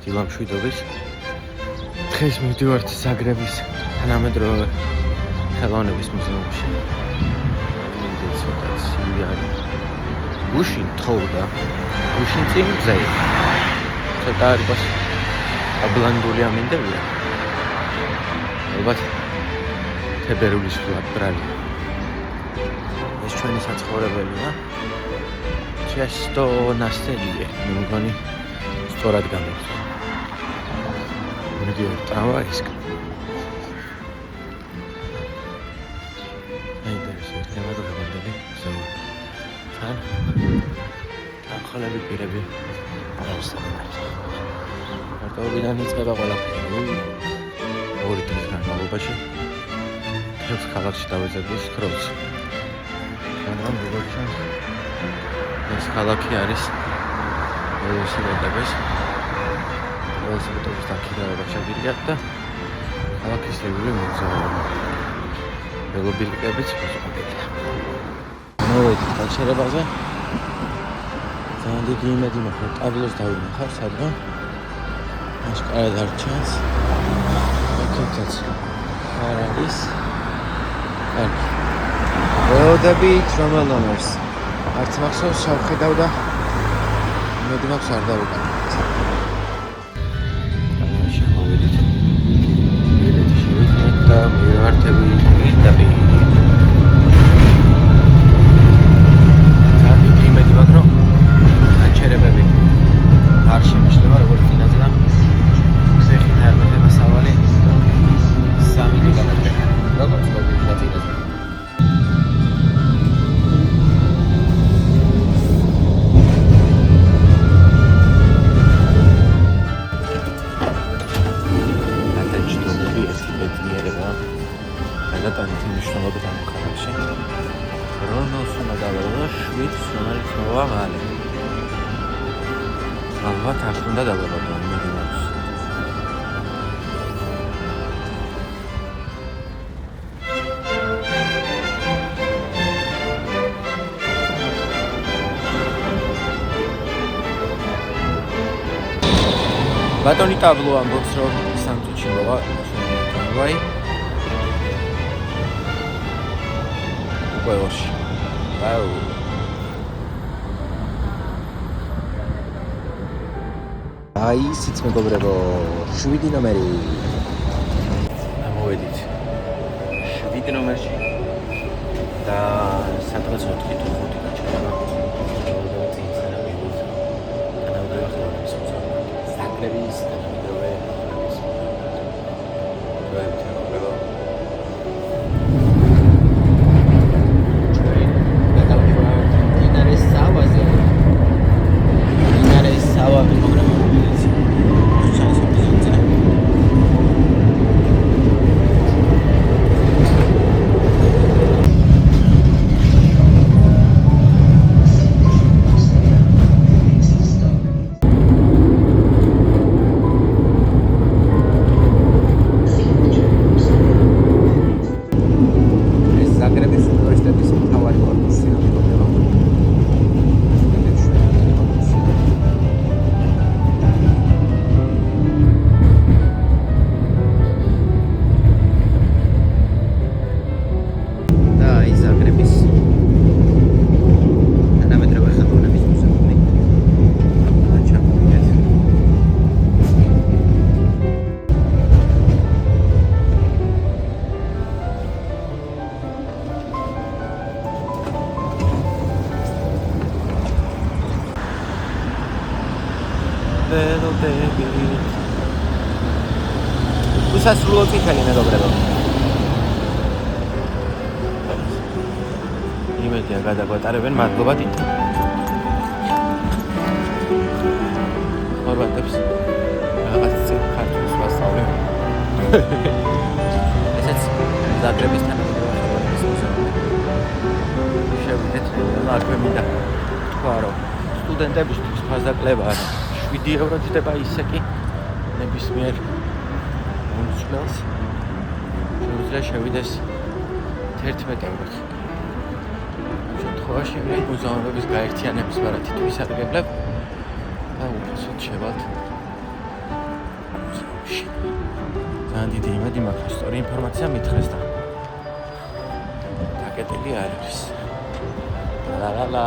დილამშვიდობის. დღეს მივდივართ ზაგრების თანამედროვე ხელოვნების მუზეუმში. ცოტა ცივი არის. გუშინ თოვდა. გუშინ წინ გზაა. ცოტა არის აბლანდული ამინდებია. ალბათ თებერვლის ბრალი. ეს ჩვენი საცხოვრებელია. Часто настелие, მგონი სწორად გამიგზა. მიდიოდი ტრამვაისკ. აინტერესებს თემატოლოგიური ზონა. თან ხოლები პირები არასდროს. მარტოობიდან იწყება ყველაფერი. ორი დღის განმავლობაში ეს ქალაქში დავეძებდი სქროლს. მაგრამ როგორც ეს ქალაქი არის ველოსიპედების დაქირავება შეგვიძლია და ქალაქის ირგვლივ მოგზაურობა. ველობილიკებიც მოწყობილია. მოვედით გაჩერებაზე. ძალიან დიდი იმედი მაქვს, ტაბლოს დავინახავ სადღა. აშკარად არ ჩანს. აკეთეთ. არ არის. ველოდებით რომელ ნომერს? არც მახსოვს შევხედავ და იმედი მაქვს არ დავუკავებთ. შევიდით. შევიდით და მივართებით პირდაპირ. ძალიან იმედი მაქვს რომ გაჩერებები არ შემიშლება როგორც წინაზე და ხეხი თერმოდება სავალი 3 გიგაბაიტი. როგორც მოგიწევთ წინაზე. ალბათ არ უნდა დავებადო იმედი მაქვს. ბატონი ტაბლო ამბობს რომ სამწუთში მოვა ტრამვაი. უკვე ორში. აუ აი სიც მეგობრებო 7 ნომერი. ამოვედით 7 ნომერში და სადღაც 4 თუ 5 გაჩერება. ზაგრების თანამედროვე უსასრულო წითელი მეგობრებო. იმედია გადაგვატარებენ, მადლობა თითო. ხორვატებს რაღაც ქართულს ვასწავლე. ესეც ზაგრების თანამედროვე ხელოვნების მუზეუმი. შევიდეთ, აქვე მინდა თქვა რომ სტუდენტებისთვის ფაზა კლება 7 ევრო ჯდება, ისე კი ნებისმიერ უმცვლელს შეუძლია შევიდეს 11 ევროც. შემთხვევაში მუზეუმების გაერთიანების ბარათით ვისარგებლებ და უფასოდ შევალთ ბავშვი. ძალიან დიდი იმედი მაქვს, სწორი ინფორმაცია მითხრეს და დაკეტილი არ არის. ლა.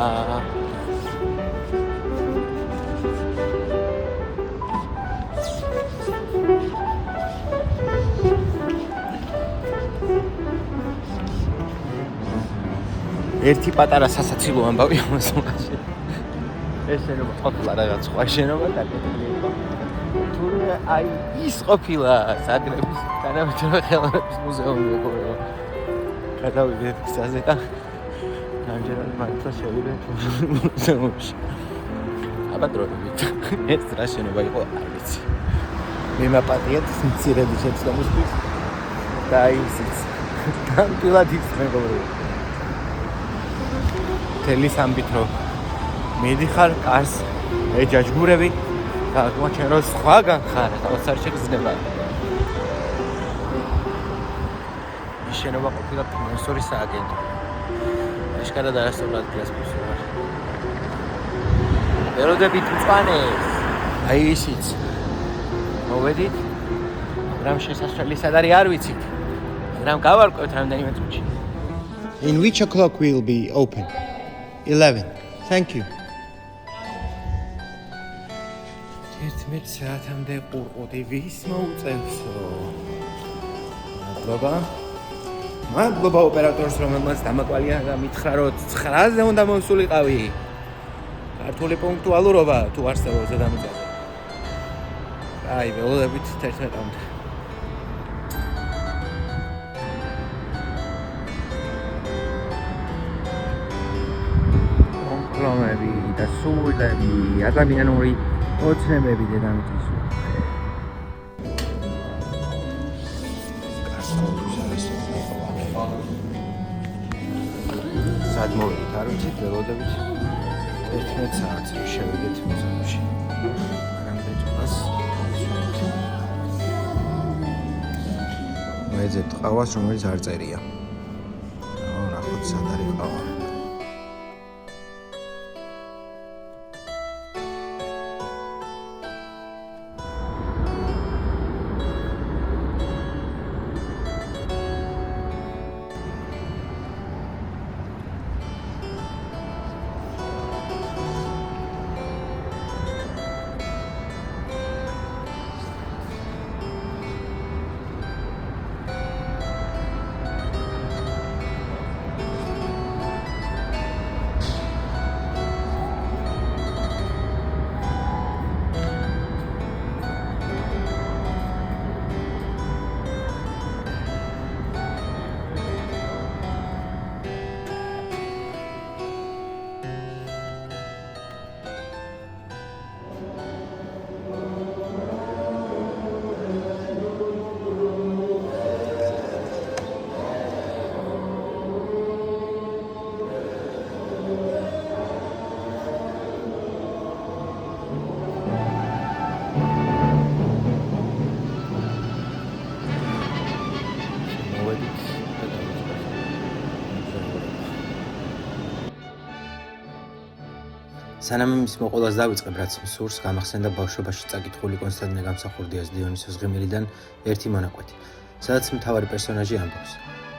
ერთი პატარა სასაცილო ამბავი ამასობაში. ეს შენობა ყოფილა რაღაც სხვა შენობა დაკეტილი იყო. თურმე აი ის ყოფილა ზაგრების თანამედროვე ხელოვნების მუზეუმი იყო. გადავიდეთ გზაზე და ამჯერად მართლა შევიდეთ მუზეუმში. აბა დროებით. ეს რა შენობა იყო არ ვიცი. მე მაპატიეთ მცირედი შეცდომისთვის და ისიც დამპილად ის მეგობრებო. თელის ამბითრო მედიხარ კარს ეჯაჯგურები და მოჩენ რომ სხვაგან ხარ რაღაც არ შეგრძნება. ის შენობა ყოფილა ფინანსური სააგენტო. ეშკარა დაასწორად გასპოსო ვარ. ველოდებით მწვანეს. აი ისიც. მოვედით. რამ შესასვლელი სად არის არ ვიცით. რამ გავარკვევთ რამდენიმე წუთში. In which o'clock will be open? 11. Thank you. 11 საათამდე ყურყუდი ვის მოუწევსო? მადლობა ოპერატორს, რომელმაც დამაკვალია და მითხრა, რომ 9-ზე უნდა მოსულიყავი. ქართული პუნქტუალურობა თუ არსებობს ზედამიწაზე. აი, ველოდებით 11-მდე. კონკრომები და სულები, ადამიანური ოცნებები დედამიწის სად მოვიდით, არ ვიცით, ველოდებით 11 საათს შევიდეთ მუზეუმში. მანამდე წვას მოეძებთ ყავას, რომელიც არ წერია. ნახოთ, სად არის ყავა. სანამ იმის მოყოლას დავიწყებ, რაც მსურს, გამახსენდა ბავშვობაში წაკითხული კონსტანტინე გამსახურდიას დიონისოს ღიმილიდან ერთი მონაკვეთი, სადაც მთავარი პერსონაჟი ამბობს.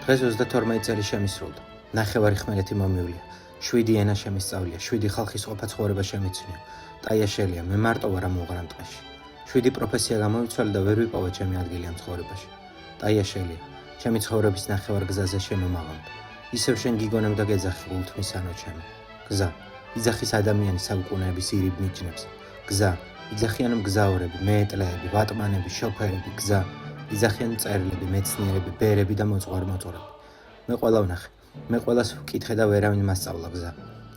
დღეს 32 წელი შემისრულდა. ნახევარი ხმელეთი მომივლია. 7 ენა შემისწავლია, 7 ხალხის ყოფა ცხოვრება შემიცნია. ტაია შელია, მე მარტო ვარ ამ უღრან ტყეში. 7 პროფესია გამოვიცვალე და ვერ ვიპოვა ჩემი ადგილი ამ ცხოვრებაში. ტაია შელია, ჩემი ცხოვრების ნახევარ გზაზე შემომავალ. ისევ შენ გიგონებ და გეძახი ულთმისანო ჩემი. გზა იძახის ადამიანი საუკუნეების ირიბ მიჯნებს. გზა იძახიან მგზავრები, მეტლეები, ვატმანები, შოფერები, გზა იძახიან მწერლები, მეცნიერები, ბერები და მოძღვარ-მოძღვრები. მე ყველა ვნახე, მე ყველას ვკითხე და ვერავინ მასწავლა გზა.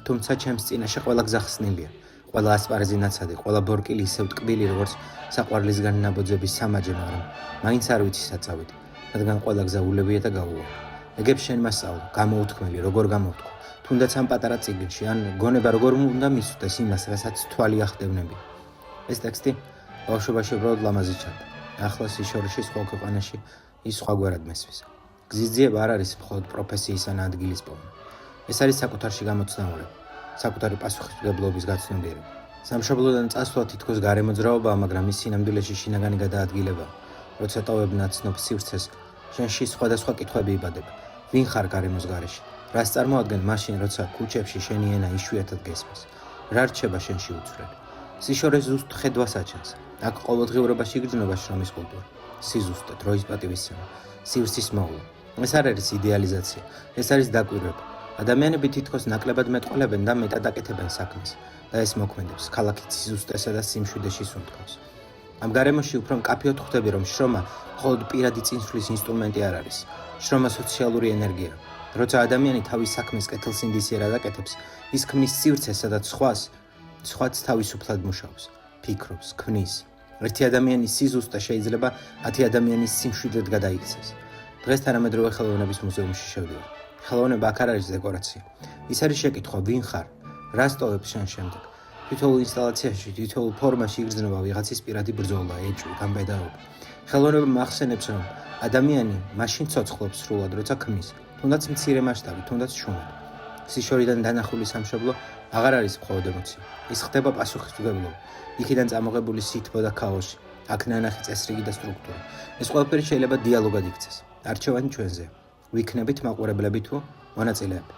თუმცა ჩემს წინაშე ყველა გზა ხსნილია, ყველა ასპარეზი ნაცადი, ყველა ბორკილი ისევ ტკბილი, როგორც საყვარლისგან ნაბოძების სამაჯე, მაგრამ მაინც არ ვიცი სად წავიდე, რადგან ყველა გზა ულებია და გაუვა. ეგებს შენ მასწავლო, გამოუთქმელი, როგორ გამოვთქვა. თუნდაც ამ პატარა წიგნში, ან გონება როგორ უნდა მისვდეს იმას, რასაც თვალი ახდევნები. ეს ტექსტი ბავშვობაში უბრალოდ ლამაზი ჩანდა. ახლა სიშორში სხვა ქვეყანაში ის სხვაგვარად მესვის. გზის ძიება არ არის მხოლოდ პროფესიის ან ადგილის პოვნა. ეს არის საკუთარში გამოცნაურება, საკუთარი პასუხისმგებლობის გაცნობიერება. სამშობლოდან წასვლა თითქოს გარემოძრაობაა, მაგრამ ის სინამდვილეში შინაგანი გადაადგილებაა. როცა ტოვებ ნაცნობ სივრცეს, შენში სხვადასხვა კითხვები იბადება. ვინ ხარ გარემოს გარეშე? რას წარმოადგენ მაშინ, როცა ქუჩებში შენი ენა იშვიათად გესმის? რა რჩება შენში უცვლელი? სიშორე ზუსტ ხედვას აჩენს. აქ ყოველდღიურობაში იგრძნობა შრომის კულტურა, სიზუსტე, დროის პატივისცემა, სივრცის მოვლა. ეს არ არის იდეალიზაცია, ეს არის დაკვირვება. ადამიანები თითქოს ნაკლებად მეტყველებენ და მეტად აკეთებენ საქმეს და ეს მოქმედებს ქალაქის სიზუსტესა და სიმშვიდეში სუნთქავს. ამ გარემოში უფრო მკაფიოდ ხვდები, რომ შრომა მხოლოდ პირადი წინსვლის ინსტრუმენტი არ არის. შრომა სოციალური ენერგია. როცა ადამიანი თავის საქმეს კეთილსინდისიერად აკეთებს, ის ქმნის სივრცეს, სადაც სხვაც თავისუფლად მუშაობს, ფიქრობს, ქმნის. ერთი ადამიანის სიზუსტე შეიძლება 10 ადამიანის სიმშვიდედ გადაიქცეს. დღეს თანამედროვე ხელოვნების მუზეუმში შევდივარ. ხელოვნება აქ არ არის დეკორაცია. ის არის შეკითხვა, ვინ ხარ? რას ტოვებ შენ შემდეგ? თითოეულ ინსტალაციაში, თითოეულ ფორმაში იგრძნობა ვიღაცის პირადი ბრძოლა, ეჭვი, გამბედაობა. ხელოვნება მახსენებს, რომ ადამიანი მაშინ ცოცხლობს სრულად, როცა ქმნის, თუნდაც მცირე მასშტაბით, თუნდაც შუმად. სიშორიდან დანახული სამშობლო აღარ არის მხოლოდ ემოცია. ის ხდება პასუხისმგებლობა. იქიდან წამოღებული სითბო და ქაოსი, აქ ნანახი წესრიგი და სტრუქტურა. ეს ყველაფერი შეიძლება დიალოგად იქცეს. არჩევანი ჩვენზე. ვიქნებით მაყურებლები თუ მონაწილეები.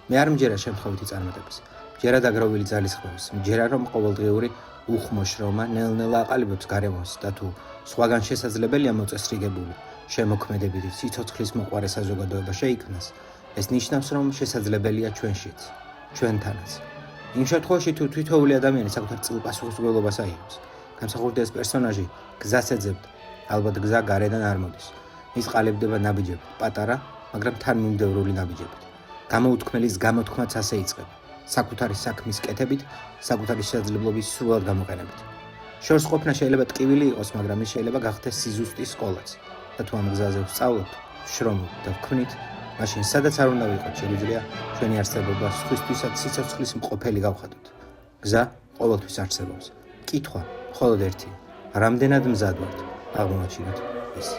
მე არ მჯერა შემთხვევითი წარმატების. მჯერა დაგროვილი ძალისხმევის. მჯერა რომ ყოველდღიური უხმო შრომა ნელ-ნელა აყალიბებს გარემოს და თუ სხვაგან შესაძლებელია მოწესრიგებული, შემოქმედებითი სიცოცხლის მოყვარე საზოგადოება შეიქმნას, ეს ნიშნავს, რომ შესაძლებელია ჩვენშიც, ჩვენთანაც. იმ შემთხვევაში თუ თითოეული ადამიანი საკუთარ წილ პასუხისმგებლობას აიღებს, გამსახურდა ეს პერსონაჟი გზას ეძებდა, ალბათ გზა გარედან არ მოდის. ის ყალიბდება ნაბიჯებით, პატარა, მაგრამ თანმიმდევრული ნაბიჯებით. გამოუთქმელის გამოთქმაც ასე იწყება. საკუთარი საქმის კეთებით, საკუთარი შესაძლებლობის სრულად გამოყენებით. შორს ყოფნა შეიძლება ტკივილი იყოს, მაგრამ ის შეიძლება გახდეს სიზუსტის სკოლაც. და თუ ამ გზაზე ვსწავლობთ, შრომობთ და ვქმნით, მაშინ სადაც არ უნდა ვიყოთ, შეგვიძლია ჩვენი არსებობა სხვისთვისაც სიცოცხლის მყოფელი გავხადოთ. გზა ყოველთვის არსებობს. კითხვა მხოლოდ ერთია. რამდენად მზად ვართ აღმოაჩინოთ ის?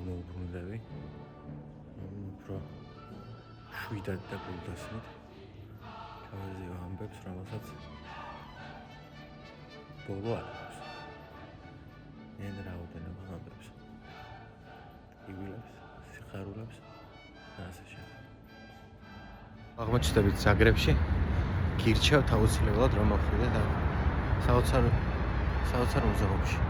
მოვუბრუნდები უფრო შვიდად და გულდასმით თავაზიო ამბებს, რომელსაც ბოლო არ აქვს. են რაოდენობა ამბებს. იგვილებს, სიხარულებს და ასე შემდეგ. აღმოჩნდებით ზაგრებში. გირჩევთ აუცილებლად რომ მოხვიდეთ საოცარ მუზეუმში.